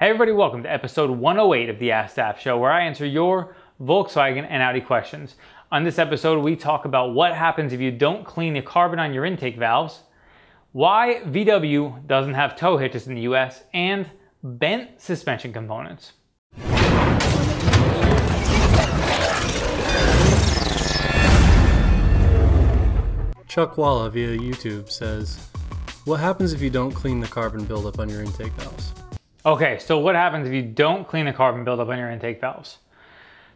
Hey everybody, welcome to episode 108 of the Askdap show, where I answer your Volkswagen and Audi questions. On this episode, we talk about what happens if you don't clean the carbon on your intake valves, why VW doesn't have tow hitches in the US, and bent suspension components. Chuck Walla via YouTube says, what happens if you don't clean the carbon buildup on your intake valves? Okay, so what happens if you don't clean the carbon buildup on your intake valves?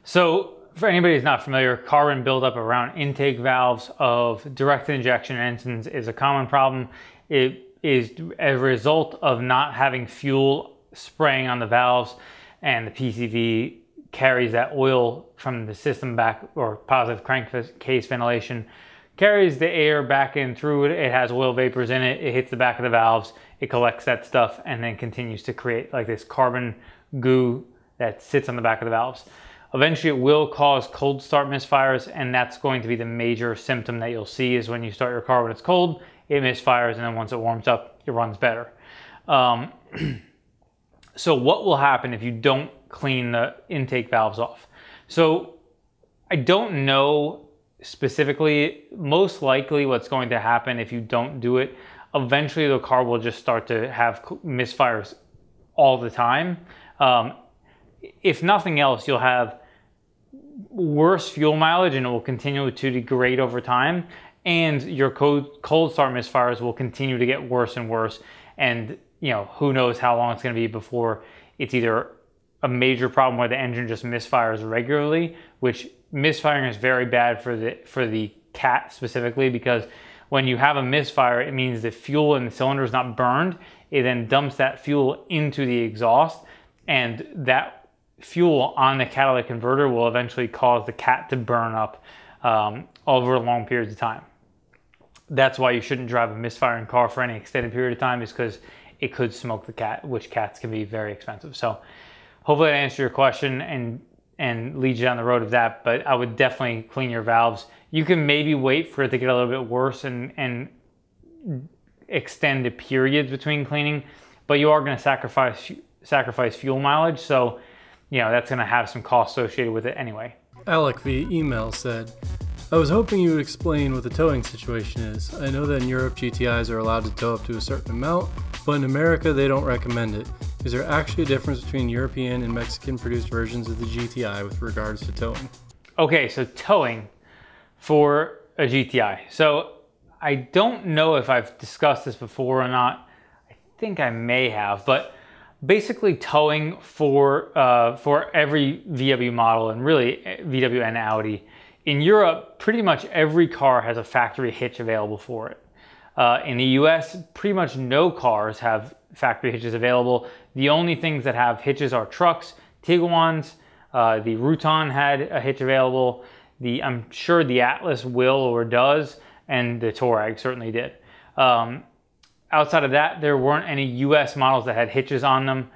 So for anybody who's not familiar, carbon buildup around intake valves of direct injection engines is a common problem. It is a result of not having fuel spraying on the valves, and the PCV carries that oil from the system back, or positive crankcase ventilation, carries the air back in through it. It has oil vapors in it. It hits the back of the valves. It collects that stuff and then continues to create like this carbon goo that sits on the back of the valves. Eventually it will cause cold start misfires, and that's going to be the major symptom that you'll see is when you start your car when it's cold, it misfires, and then once it warms up, it runs better. So what will happen if you don't clean the intake valves off? So I don't know specifically. Most likely what's going to happen if you don't do it, eventually the car will just start to have misfires all the time. If nothing else, you'll have worse fuel mileage and it will continue to degrade over time, and your cold start misfires will continue to get worse and worse. And you know, who knows how long it's going to be before it's either a major problem where the engine just misfires regularly, which misfiring is very bad for the cat specifically, because when you have a misfire, it means the fuel in the cylinder is not burned. It then dumps that fuel into the exhaust, and that fuel on the catalytic converter will eventually cause the cat to burn up over long periods of time. That's why you shouldn't drive a misfiring car for any extended period of time, is because it could smoke the cat, which cats can be very expensive. So hopefully that answered your question and leads you down the road of that, but I would definitely clean your valves. You can maybe wait for it to get a little bit worse and extend the periods between cleaning, but you are going to sacrifice fuel mileage, so you know that's going to have some cost associated with it anyway. Alec via email said, I was hoping you would explain what the towing situation is. I know that in Europe GTIs are allowed to tow up to a certain amount, but in America they don't recommend it. Is there actually a difference between European and Mexican produced versions of the GTI with regards to towing? Okay, so towing for a GTI. So I don't know if I've discussed this before or not. I think I may have, but basically towing for every VW model, and really VW and Audi, in Europe, pretty much every car has a factory hitch available for it. In the US, pretty much no cars have factory hitches available. The only things that have hitches are trucks, Tiguan's, the Rutan had a hitch available. I'm sure the Atlas will or does, and the Touareg certainly did. Outside of that, there weren't any US models that had hitches on them.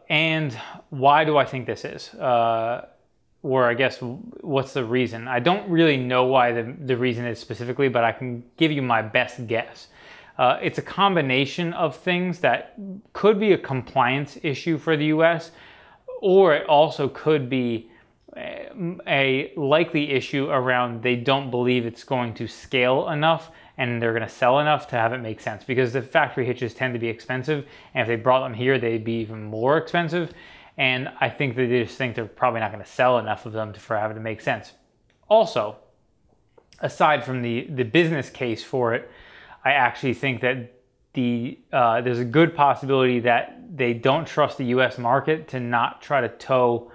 And why do I think this is? Or I guess, what's the reason? I don't really know why the reason is specifically, but I can give you my best guess. It's a combination of things that could be a compliance issue for the US, or it also could be a likely issue around they don't believe it's going to scale enough and they're going to sell enough to have it make sense, because the factory hitches tend to be expensive, and if they brought them here they'd be even more expensive. And I think that they just think they're probably not going to sell enough of them for having to make sense. Also, aside from the business case for it, I actually think that there's a good possibility that they don't trust the US market to not try to tow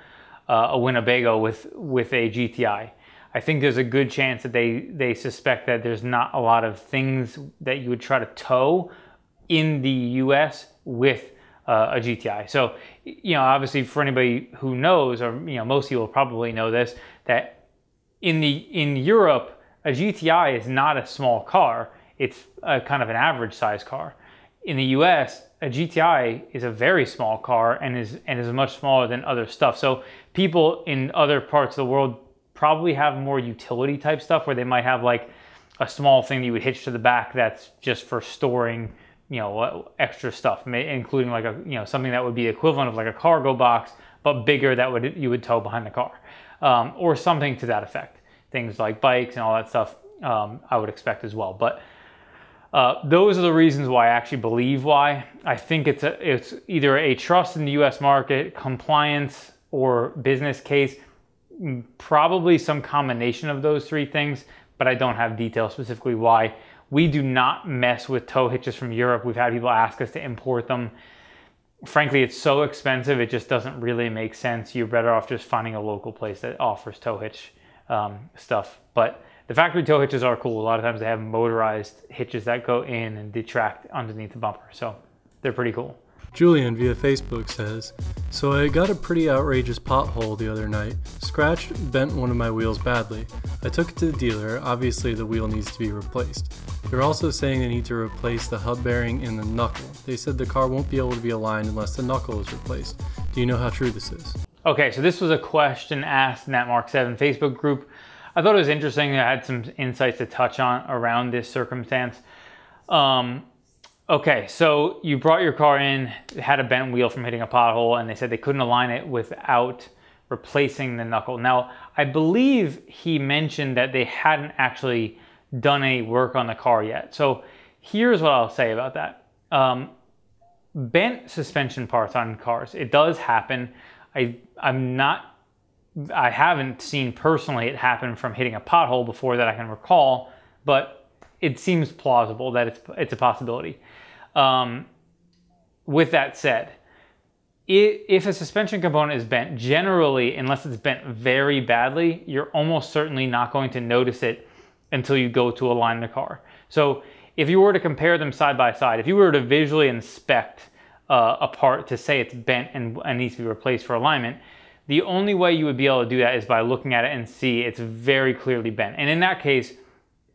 a Winnebago with a GTI. I think there's a good chance that they suspect that there's not a lot of things that you would try to tow in the US with a GTI. So, you know, obviously for anybody who knows, or you know, most people probably know this, that in Europe, a GTI is not a small car. It's a kind of an average size car. In the US, a GTI is a very small car and is much smaller than other stuff. So people in other parts of the world probably have more utility type stuff, where they might have like a small thing that you would hitch to the back that's just for storing extra stuff, including like something that would be equivalent of like a cargo box, but bigger that you would tow behind the car, or something to that effect. Things like bikes and all that stuff, I would expect as well. But those are the reasons why I actually believe why. I think it's either a trust in the U.S. market, compliance, or business case. Probably some combination of those three things, but I don't have details specifically why. We do not mess with tow hitches from Europe. We've had people ask us to import them. Frankly, it's so expensive, it just doesn't really make sense. You're better off just finding a local place that offers tow hitch stuff. But the factory tow hitches are cool. A lot of times they have motorized hitches that go in and detract underneath the bumper. So they're pretty cool. Julian via Facebook says, so I got a pretty outrageous pothole the other night. Scratched, bent one of my wheels badly. I took it to the dealer. Obviously the wheel needs to be replaced. They're also saying they need to replace the hub bearing and the knuckle. They said the car won't be able to be aligned unless the knuckle is replaced. Do you know how true this is? Okay, so this was a question asked in that Mark 7 Facebook group. I thought it was interesting. I had some insights to touch on around this circumstance. Okay, so you brought your car in, had a bent wheel from hitting a pothole, and they said they couldn't align it without replacing the knuckle. Now, I believe he mentioned that they hadn't actually done any work on the car yet. So here's what I'll say about that. Bent suspension parts on cars, it does happen. I haven't seen personally it happen from hitting a pothole before that I can recall, but it seems plausible that it's a possibility. With that said, if a suspension component is bent, generally, unless it's bent very badly, you're almost certainly not going to notice it until you go to align the car. So if you were to compare them side by side, if you were to visually inspect a part to say it's bent and needs to be replaced for alignment, the only way you would be able to do that is by looking at it and see it's very clearly bent. And in that case,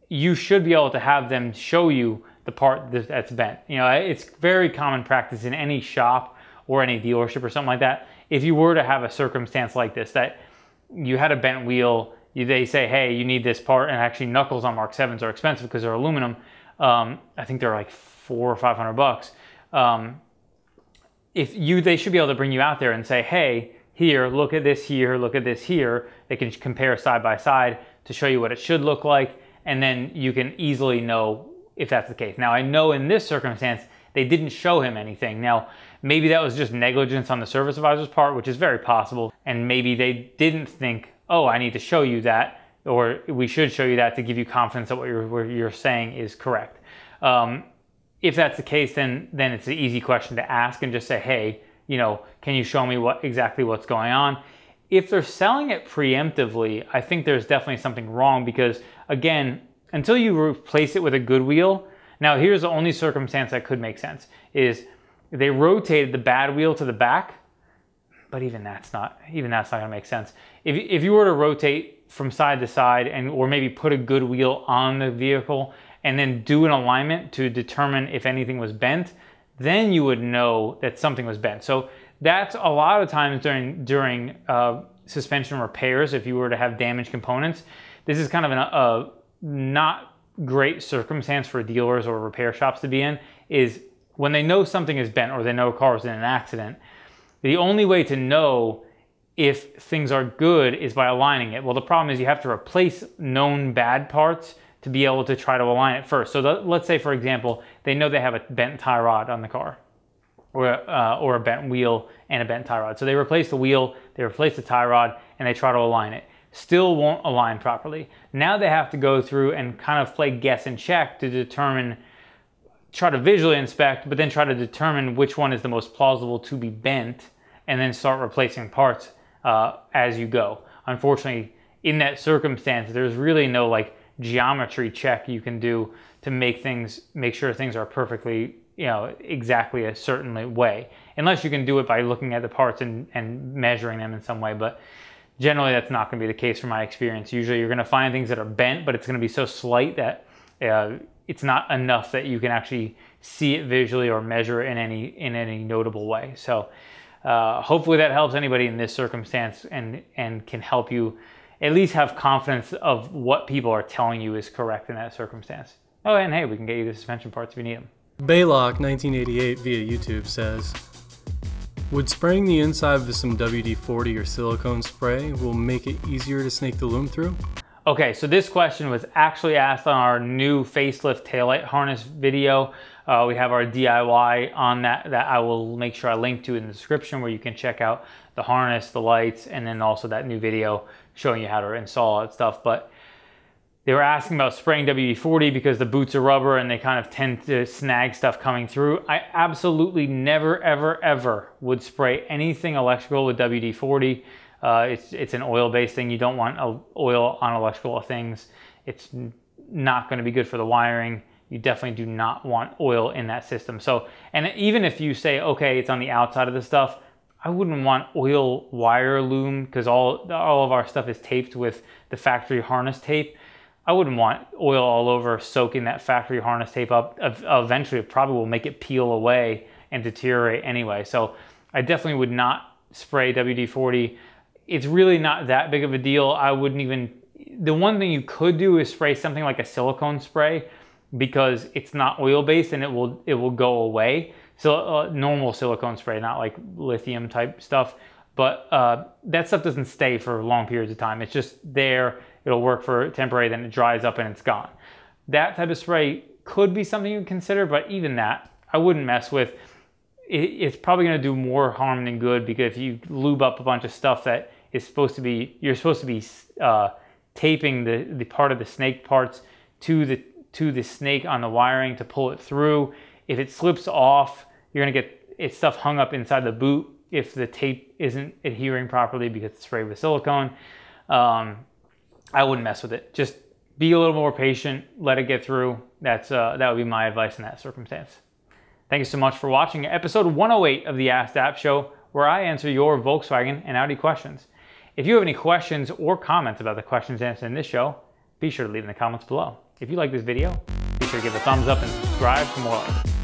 you should be able to have them show you the part that's bent. It's very common practice in any shop or any dealership or something like that. If you were to have a circumstance like this, that you had a bent wheel, they say, hey, you need this part, and actually knuckles on Mark 7s are expensive because they're aluminum. I think they're like $400 or $500. They should be able to bring you out there and say, hey, here, look at this here, look at this here. They can compare side by side to show you what it should look like. And then you can easily know if that's the case. Now, I know in this circumstance, they didn't show him anything. Now, maybe that was just negligence on the service advisor's part, which is very possible. And maybe they didn't think, oh, I need to show you that, or we should show you that to give you confidence that what you're saying is correct. If that's the case, then it's an easy question to ask and just say, hey, can you show me exactly what's going on? If they're selling it preemptively, I think there's definitely something wrong because, again, until you replace it with a good wheel, now here's the only circumstance that could make sense, is they rotated the bad wheel to the back, but even that's not gonna make sense. If you were to rotate from side to side or maybe put a good wheel on the vehicle and then do an alignment to determine if anything was bent, then you would know that something was bent. So that's a lot of times during suspension repairs, if you were to have damaged components, this is kind of a not great circumstance for dealers or repair shops to be in, is when they know something is bent or they know a car was in an accident, the only way to know if things are good is by aligning it. Well, the problem is you have to replace known bad parts to be able to try to align it first. So let's say, for example, they know they have a bent tie rod on the car, or a bent wheel and a bent tie rod. So they replace the wheel, they replace the tie rod, and they try to align it. Still won't align properly. Now they have to go through and kind of play guess and check to determine, try to visually inspect, but then try to determine which one is the most plausible to be bent, and then start replacing parts as you go. Unfortunately, in that circumstance, there's really no like geometry check you can do to make sure things are perfectly, exactly a certain way, unless you can do it by looking at the parts and measuring them in some way. But generally that's not going to be the case from my experience. Usually you're going to find things that are bent, but it's going to be so slight that it's not enough that you can actually see it visually or measure it in any notable way. So hopefully that helps anybody in this circumstance and can help you at least have confidence of what people are telling you is correct in that circumstance. Oh, and hey, we can get you the suspension parts if you need them. Baylock 1988 via YouTube says, would spraying the inside with some WD-40 or silicone spray will make it easier to snake the loom through? Okay, so this question was actually asked on our new facelift taillight harness video. We have our DIY on that I will make sure I link to in the description, where you can check out the harness, the lights, and then also that new video showing you how to install all that stuff. But they were asking about spraying WD-40 because the boots are rubber and they kind of tend to snag stuff coming through. I absolutely never, ever, ever would spray anything electrical with WD-40. It's an oil-based thing. You don't want oil on electrical things. It's not going to be good for the wiring. You definitely do not want oil in that system. So, and even if you say, okay, it's on the outside of the stuff, I wouldn't want oil wire loom, because all of our stuff is taped with the factory harness tape. I wouldn't want oil all over soaking that factory harness tape up. Eventually it probably will make it peel away and deteriorate anyway. So I definitely would not spray WD-40. It's really not that big of a deal. I wouldn't even, the one thing you could do is spray something like a silicone spray, because it's not oil based and it will go away. So normal silicone spray, not like lithium type stuff. But that stuff doesn't stay for long periods of time. It's just there. It'll work for temporary, then it dries up and it's gone. That type of spray could be something you would consider, but even that, I wouldn't mess with. It's probably gonna do more harm than good, because if you lube up a bunch of stuff that is supposed to be, you're supposed to be taping the part of the snake parts to the snake on the wiring to pull it through. If it slips off, you're gonna get stuff hung up inside the boot if the tape isn't adhering properly because it's sprayed with silicone. I wouldn't mess with it. Just be a little more patient, let it get through. That would be my advice in that circumstance. Thank you so much for watching episode 108 of the Askdap Show, where I answer your Volkswagen and Audi questions. If you have any questions or comments about the questions answered in this show, be sure to leave in the comments below. If you like this video, be sure to give a thumbs up and subscribe for more like it.